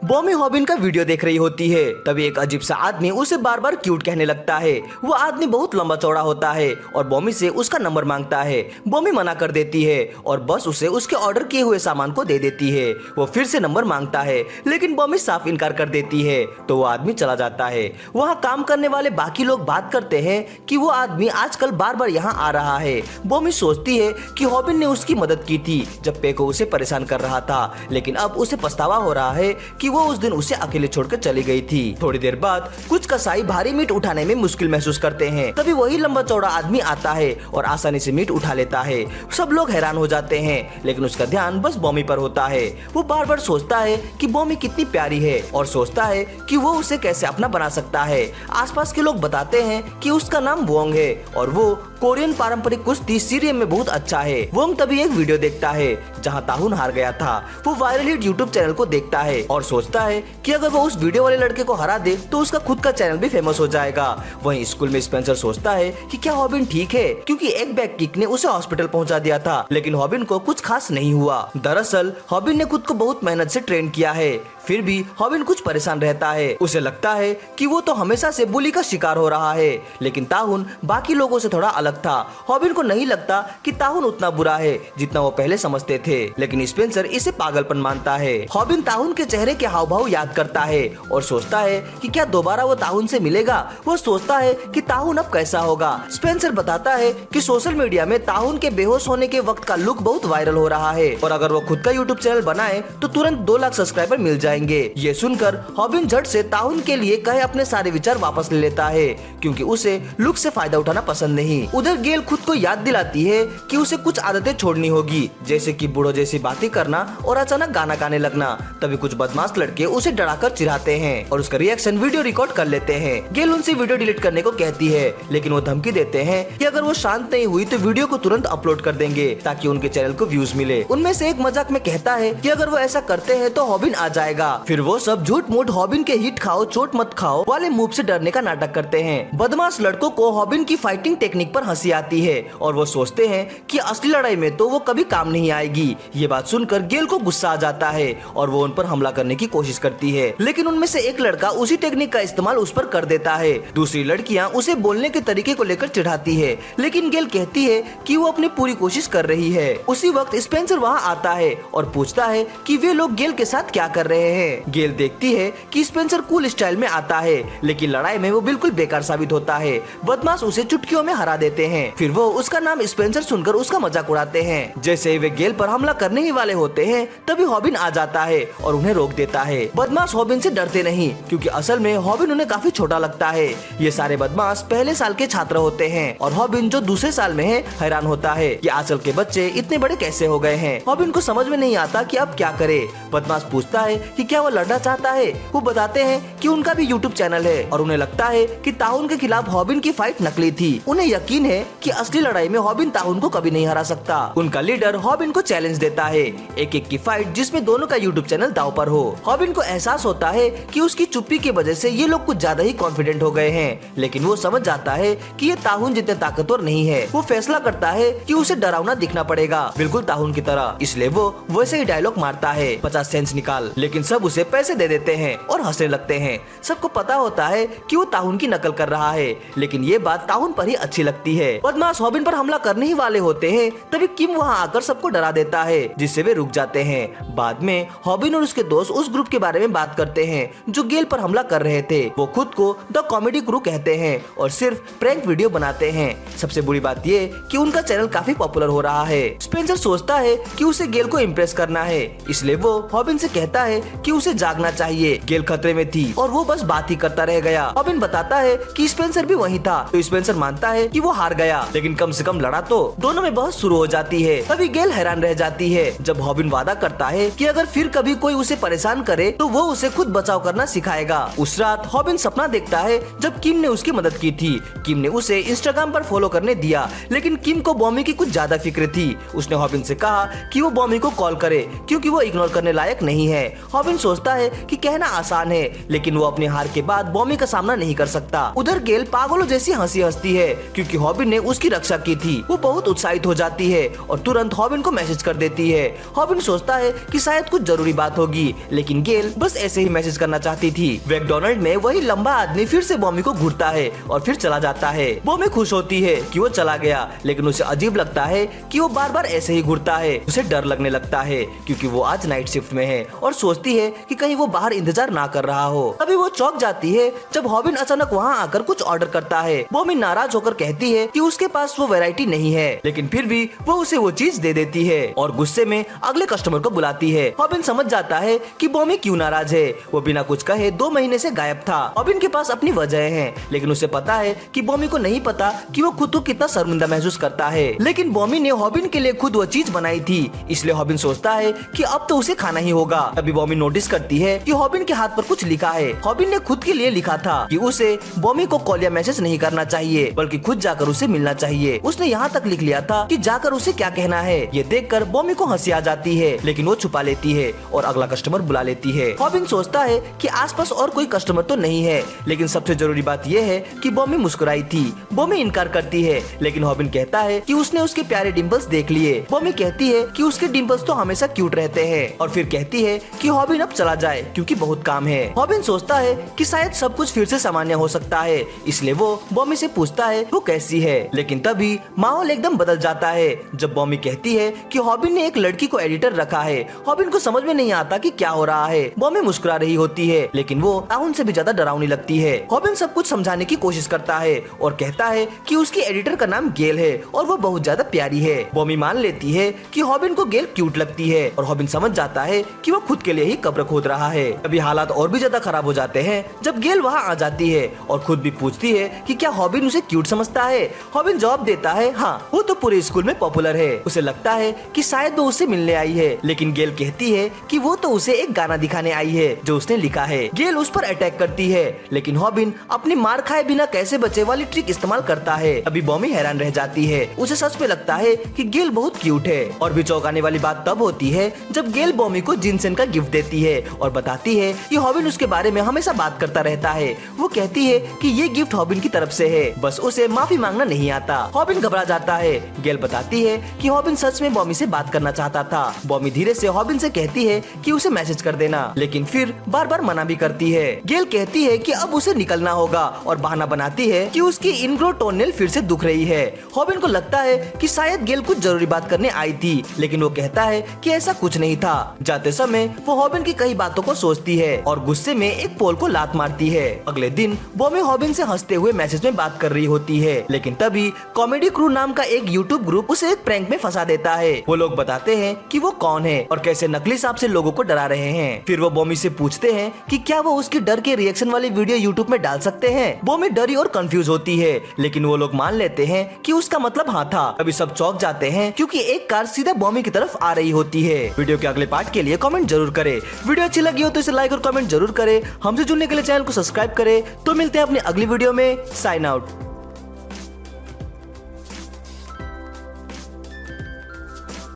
बॉमी हॉबिन का वीडियो देख रही होती है। तभी एक अजीब सा आदमी उसे बार बार क्यूट कहने लगता है। वो आदमी बहुत लंबा चौड़ा होता है और बॉमी से उसका नंबर मांगता है। बॉमी मना कर देती है और बस उसे उसके ऑर्डर किए हुए सामान को दे देती है। वो फिर से नंबर मांगता है लेकिन बॉमी साफ इनकार कर देती है तो वो आदमी चला जाता है। वहाँ काम करने वाले बाकी लोग बात करते हैं कि वो आदमी आजकल बार बार यहाँ आ रहा है। बॉमी सोचती है कि हॉबिन ने उसकी मदद की थी जब पेको उसे परेशान कर रहा था, लेकिन अब उसे पछतावा हो रहा है कि वो उस दिन उसे अकेले छोड़कर चली गई थी। थोड़ी देर बाद कुछ कसाई भारी मीट उठाने में मुश्किल महसूस करते हैं। तभी वही लंबा चौड़ा आदमी आता है और आसानी से मीट उठा लेता है। सब लोग हैरान हो जाते हैं लेकिन उसका ध्यान बस बॉमी पर होता है। वो बार बार सोचता है कि बॉमी कितनी प्यारी है और सोचता है कि वो उसे कैसे अपना बना सकता है। आसपास के लोग बताते हैं कि उसका नाम वोंग है और वो कोरियन पारंपरिक कुश्ती सीरियम में बहुत अच्छा है। वोंग तभी एक वीडियो देखता है जहां ताहुन हार गया था। वो वायरल हिट यूट्यूब चैनल को देखता है और सोचता है कि अगर वो उस वीडियो वाले लड़के को हरा दे तो उसका खुद का चैनल भी फेमस हो जाएगा। वहीं स्कूल में स्पेंसर सोचता है कि क्या हॉबिन ठीक है, क्योंकि एक बैक किक ने उसे हॉस्पिटल पहुंचा दिया था, लेकिन हॉबिन को कुछ खास नहीं हुआ। दरअसल हॉबिन ने खुद को बहुत मेहनत से ट्रेन किया है, फिर भी हॉबिन कुछ परेशान रहता है। उसे लगता है कि वो तो हमेशा से बुली का शिकार हो रहा है, लेकिन ताहुन बाकी लोगों से थोड़ा अलग था। हॉबिन को नहीं लगता कि ताहुन उतना बुरा है जितना वो पहले समझते थे, लेकिन स्पेंसर इसे पागलपन मानता है। हॉबिन ताहुन के चेहरे के हाव भाव याद करता है और सोचता है कि क्या दोबारा वो ताहुन से मिलेगा। वो सोचता है कि ताहुन अब कैसा होगा। स्पेंसर बताता है कि सोशल मीडिया में ताहुन के बेहोश होने के वक्त का लुक बहुत वायरल हो रहा है और अगर वो खुद का यूट्यूब चैनल बनाए तो तुरंत 2 लाख सब्सक्राइबर मिल जाएंगे। ये सुनकर हॉबिन झट से ताहुन के लिए कहे अपने सारे विचार वापस ले लेता है, क्योंकि उसे लुक से फायदा उठाना पसंद नहीं। उधर गेल खुद को याद दिलाती है कि उसे कुछ आदतें छोड़नी होगी, जैसे कि बूढ़ों जैसी बातें करना और अचानक गाना गाने लगना। तभी कुछ बदमाश लड़के उसे डराकर चिढ़ाते हैं और उसका रिएक्शन वीडियो रिकॉर्ड कर लेते हैं। गेल उनसे वीडियो डिलीट करने को कहती है, लेकिन वो धमकी देते हैं कि अगर वो शांत नहीं हुई तो वीडियो को तुरंत अपलोड कर देंगे ताकि उनके चैनल को व्यूज मिले। उनमें से एक मजाक में कहता है कि अगर वो ऐसा करते हैं तो हॉबिन आ जाएगा। फिर वो सब झूठ मूठ हॉबिन के हिट खाओ चोट मत खाओ वाले मूव से डरने का नाटक करते हैं। बदमाश लड़कों को हॉबिन की फाइटिंग टेक्निक पर हंसी आती है और वो सोचते हैं कि असली लड़ाई में तो वो कभी काम नहीं आएगी। ये बात सुनकर गेल को गुस्सा आ जाता है और वो उन पर हमला करने की कोशिश करती है, लेकिन उनमें से एक लड़का उसी टेक्निक का इस्तेमाल उस पर कर देता है। दूसरी लड़कियां उसे बोलने के तरीके को लेकर चिढ़ाती है, लेकिन गेल कहती है कि वो अपनी पूरी कोशिश कर रही है। उसी वक्त स्पेंसर वहाँ आता है और पूछता है कि वे लोग गेल के साथ क्या कर रहे हैं। गेल देखती है कि स्पेंसर कूल स्टाइल में आता है, लेकिन लड़ाई में वो बिल्कुल बेकार साबित होता है। बदमाश उसे चुटकियों में हरा देते हैं। फिर वो उसका नाम स्पेंसर सुनकर उसका मजाक उड़ाते हैं। जैसे ही वे गेल पर हमला करने ही वाले होते हैं तभी हॉबिन आ जाता है और उन्हें रोक देता है। बदमाश हॉबिन से डरते नहीं, क्योंकि असल में हॉबिन उन्हें काफी छोटा लगता है। ये सारे बदमाश पहले साल के छात्र होते हैं और हॉबिन जो दूसरे साल में है हैरान होता है कि आजकल के बच्चे इतने बड़े कैसे हो गए हैं। हॉबिन को समझ में नहीं आता कि अब क्या करे। बदमाश पूछता है कि क्या वो लड़ना चाहता है। वो बताते हैं कि उनका भी यूट्यूब चैनल है और उन्हें लगता है कि ताहुन के खिलाफ हॉबिन की फाइट नकली थी। उन्हें यकीन है कि असली लड़ाई में हॉबिन ताहुन को कभी नहीं हरा सकता। उनका लीडर हॉबिन को चैलेंज देता है, एक एक की फाइट जिसमें दोनों का यूट्यूब चैनल दांव पर हो। हॉबिन को एहसास होता है कि उसकी चुप्पी की वजह से ये लोग कुछ ज्यादा ही कॉन्फिडेंट हो गए हैं, लेकिन वो समझ जाता है कि ये ताहुन जितने ताकतवर नहीं है। वो फैसला करता है कि उसे डरावना दिखना पड़ेगा, बिल्कुल ताहुन की तरह। इसलिए वो वैसे ही डायलॉग मारता है, 50 सेंट्स निकाल। लेकिन सब उसे पैसे दे देते हैं और हंसने लगते हैं। सबको पता होता है कि वो ताहुन की नकल कर रहा है, लेकिन ये बात ताहुन पर ही अच्छी लगती है। बदमाश हॉबिन पर हमला करने ही वाले होते हैं तभी किम वहाँ आकर सबको डरा देता है, जिससे वे रुक जाते हैं। बाद में हॉबिन और उसके दोस्त उस ग्रुप के बारे में बात करते हैं जो गेल पर हमला कर रहे थे। वो खुद को द कॉमेडी क्रू कहते हैं और सिर्फ प्रैंक वीडियो बनाते हैं। सबसे बुरी बात ये कि उनका चैनल काफी पॉपुलर हो रहा है। स्पेंसर सोचता है कि उसे गेल को इम्प्रेस करना है, इसलिए वो हॉबिन से कहता है कि उसे जागना चाहिए। गेल खतरे में थी और वो बस बात ही करता रह गया। हॉबिन बताता है कि स्पेंसर भी वहीं था, तो स्पेंसर मानता है कि वो हार गया, लेकिन कम से कम लड़ा तो। दोनों में बहस शुरू हो जाती है। तभी गेल हैरान रह जाती है जब हॉबिन वादा करता है कि अगर फिर कभी कोई उसे परेशान करे तो वो उसे खुद बचाव करना सिखाएगा। उस रात हॉबिन सपना देखता है जब किम ने उसकी मदद की थी। किम ने उसे इंस्टाग्राम पर फॉलो करने दिया, लेकिन किम को बॉमी की कुछ ज्यादा फिक्र थी। उसने हॉबिन से कहा कि वो बॉमी को कॉल करे क्योंकि वो इग्नोर करने लायक नहीं है। हॉबिन हॉबिन सोचता है कि कहना आसान है, लेकिन वो अपनी हार के बाद बॉमी का सामना नहीं कर सकता। उधर गेल पागलों जैसी हंसी हंसती है क्योंकि हॉबिन ने उसकी रक्षा की थी। वो बहुत उत्साहित हो जाती है और तुरंत हॉबिन को मैसेज कर देती है। हॉबिन सोचता है कि शायद कुछ जरूरी बात होगी, लेकिन गेल बस ऐसे ही मैसेज करना चाहती थी। मैकडॉनल्ड में वही लंबा आदमी फिर से बॉमी को घूरता है और फिर चला जाता है। बॉमी खुश होती है कि वो चला गया, लेकिन उसे अजीब लगता है कि वो बार बार ऐसे ही घूरता है। उसे डर लगने लगता है क्योंकि वो आज नाइट शिफ्ट में है और सोचती है कि कहीं वो बाहर इंतजार ना कर रहा हो। तभी वो चौंक जाती है जब हॉबिन अचानक वहाँ आकर कुछ ऑर्डर करता है। बॉमी नाराज होकर कहती है कि उसके पास वो वैरायटी नहीं है, लेकिन फिर भी वो उसे वो चीज दे देती है और गुस्से में अगले कस्टमर को बुलाती है। हॉबिन समझ जाता है कि बॉमी क्यों नाराज है। वो बिना कुछ कहे 2 महीने से गायब था। हॉबिन के पास अपनी वजह है, लेकिन उसे पता है कि बॉमी को नहीं पता कि वो खुद को कितना शर्मिंदा महसूस करता है। लेकिन बॉमी ने हॉबिन के लिए खुद वो चीज बनाई थी, इसलिए हॉबिन सोचता है कि अब तो उसे खाना ही होगा। तभी बॉमी नोटिस करती है कि हॉबिन के हाथ पर कुछ लिखा है। हॉबिन ने खुद के लिए लिखा था कि उसे बॉमी को कॉल या मैसेज नहीं करना चाहिए, बल्कि खुद जाकर उसे मिलना चाहिए। उसने यहाँ तक लिख लिया था कि जाकर उसे क्या कहना है। ये देखकर बॉमी को हंसी आ जाती है, लेकिन वो छुपा लेती है और अगला कस्टमर बुला लेती है। हॉबिन सोचता है कि आसपास और कोई कस्टमर तो नहीं है, लेकिन सबसे जरूरी बात यह है कि बॉमी मुस्कुराई थी। बॉमी इनकार करती है, लेकिन हॉबिन कहता है कि उसने उसके प्यारे डिम्पल्स देख लिए। बॉमी कहती है कि उसके डिम्पल्स तो हमेशा क्यूट रहते हैं और फिर कहती है कि हॉबिन अब चला जाए क्योंकि बहुत काम है। हॉबिन सोचता है कि शायद सब कुछ फिर से सामान्य हो सकता है, इसलिए वो बॉमी से पूछता है वो कैसी है। लेकिन तभी माहौल एकदम बदल जाता है जब बॉमी कहती है कि हॉबिन ने एक लड़की को एडिटर रखा है। हॉबिन को समझ में नहीं आता कि क्या हो रहा है। बॉमी मुस्कुरा रही होती है, लेकिन वो टाउन से भी ज्यादा डरावनी लगती है। हॉबिन सब कुछ समझाने की कोशिश करता है और कहता है कि उसकी एडिटर का नाम गेल है और वो बहुत ज्यादा प्यारी है। बॉमी मान लेती है कि हॉबिन को गेल क्यूट लगती है और हॉबिन समझ जाता है कि वो खुद के लिए ही कब्र खोद रहा है। अभी हालात और भी ज्यादा खराब हो जाते हैं जब गेल वहाँ आ जाती है और खुद भी पूछती है कि क्या हॉबिन उसे क्यूट समझता है। हॉबिन जवाब देता है हाँ, वो तो पूरे स्कूल में पॉपुलर है। उसे लगता है कि शायद वो उससे मिलने आई है, लेकिन गेल कहती है कि वो तो उसे एक गाना दिखाने आई है जो उसने लिखा है। गेल उस पर अटैक करती है, लेकिन हॉबिन अपनी मार खाए बिना कैसे बचे वाली ट्रिक इस्तेमाल करता है। अभी बॉमी हैरान रह जाती है। उसे सच में लगता है कि गेल बहुत क्यूट है। और भी चौंकाने वाली बात तब होती है जब गेल बॉमी को जिनसेन का गिफ्ट देती है और बताती है कि हॉबिन उसके बारे में हमेशा बात करता रहता है। वो कहती है कि ये गिफ्ट हॉबिन की तरफ से है, बस उसे माफी मांगना नहीं आता। हॉबिन घबरा जाता है। गेल बताती है कि हॉबिन सच में बॉमी से बात करना चाहता था। बॉमी धीरे से हॉबिन से कहती है कि उसे मैसेज कर देना, लेकिन फिर बार बार मना भी करती है। गेल कहती है कि अब उसे निकलना होगा और बहाना बनाती है कि उसकी इनग्रो टोननेल फिर से दुख रही है। हॉबिन को लगता है कि शायद गेल कुछ जरूरी बात करने आई थी, लेकिन वो कहता है कि ऐसा कुछ नहीं था। जाते समय वो हॉबिन की कई बातों को सोचती है और गुस्से में एक पोल को लात मारती है। अगले दिन बॉमी हॉबिन से हंसते हुए मैसेज में बात कर रही होती है, लेकिन तभी कॉमेडी क्रू नाम का एक यूट्यूब ग्रुप उसे एक प्रैंक में फंसा देता है। वो लोग बताते हैं कि वो कौन है और कैसे नकली सांप से लोगों को डरा रहे हैं। फिर वो बॉमी से पूछते हैं कि क्या वो उसकी डर के रिएक्शन वाली वीडियो यूट्यूब में डाल सकते हैं। बॉमी डरी और कंफ्यूज होती है, लेकिन वो लोग मान लेते हैं कि उसका मतलब हाँ था। अभी सब चौंक जाते हैं क्योंकि एक कार सीधा बॉमी की तरफ आ रही होती है। वीडियो के अगले पार्ट के लिए कमेंट जरूर करें। वीडियो अच्छी लगी हो तो इसे लाइक और कमेंट जरूर करें। हमसे जुड़ने के लिए चैनल को सब्सक्राइब करें। तो मिलते हैं अपनी अगली वीडियो में। Sign out.